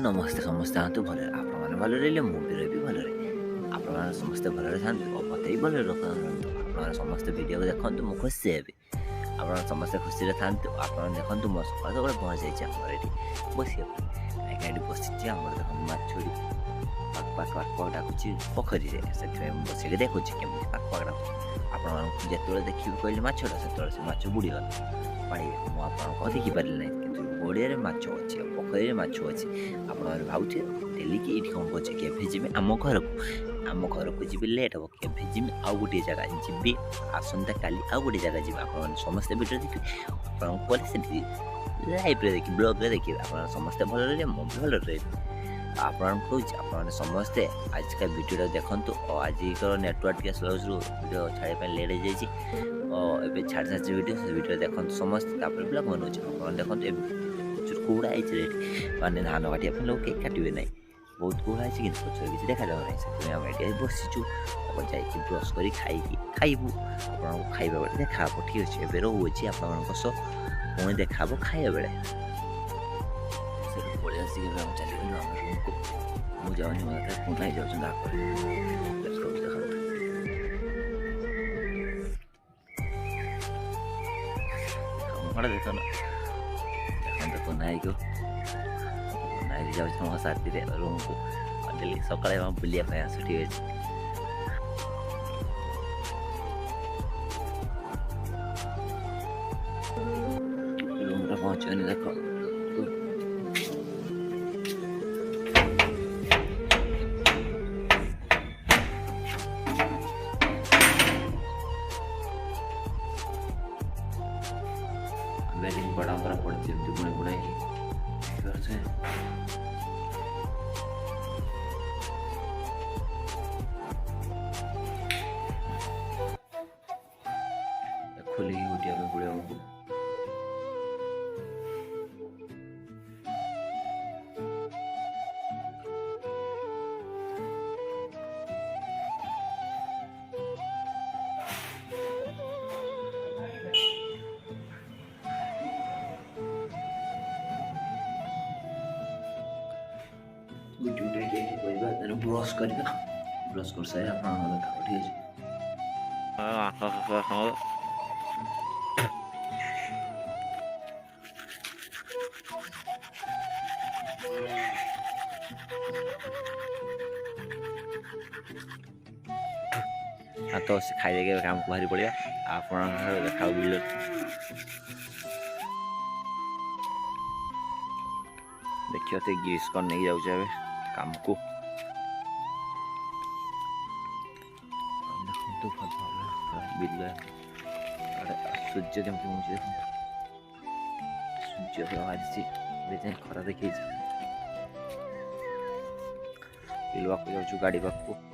नमस्ते समस्ते आंतु भले आपण मैंने भले रही मुझे भी भले आपण मैंने समस्ते भले था मत भी भले रखु आप समस्ते वीडियो को देखते मुझे खुशी हेबी आप समस्ते खुशी था आप देखते मो सकाल सब पहुँच जाइए बस कहीं बस आम देख माछड़ी पाक पाक पाक पाक डाकुची पोखरी से बस देखुची केमी पाक पाक डाकुची आप जो देखिए कहले मछटा से माछ बुड़ीगला पाई मुझे देखिपारे ना कि गड़िया माछ अच्छे पोखरी माछ अच्छे आप भावुए डेली कि ये कौन कहे केवे जी आम घर को जी लेट हम केवे जी आउ गोटे जगह जी आसंता काली आउ गोटे जगह जी आप समस्ते वीडियो देखिए आपको लाइव देखिए ब्लॉग देखिए आप समस्ते भल रही मुझे भल रही आपको समस्ते आजकल वीडियो देखु और आजिकर नेटवर्क के स्लो वीडियो छाड़ा लेट हो छाड़ सारी वीडियो देखते समस्ते ब्लॉग बनाऊँ देखो प्रचुर कुड़ा है मानने धान काटा लोग केक काटे ना बहुत कुड़ा है कि किसी देखा जाऊ ना से बसीचु जा ब्रश कर खाइबू आपको खाइबा बेले देखा ठीक अच्छे एवं रोचे आप पुणी देखा खाइबा बेले पड़े चलिए रूम को मुझे जाऊँगी मतलब पुनः जाऊँ देखो ना देखते पुनः को पुनः जाऊँ साथी रूम को डेली सकाଳେ बुलाया आसू ठीक अच्छे रूम पहुँचनी देख बेडिंग बड़ा बड़ा पड़ती है बुढ़े बुढ़े से खुली उठिया बुढ़े हमको ब्रश कर ब्रश कर सारे आप ठीक है हाँ तो खाई देखे काम को बाहरी पड़ा आप देखा बिल देखिए तो गिरीश कर नहीं जाऊे काम को देखो बिल सूर्य जमी मुझे सूर्य बाहरी खरा देखिए बिल पाक जाऊँ गाड़ी पाक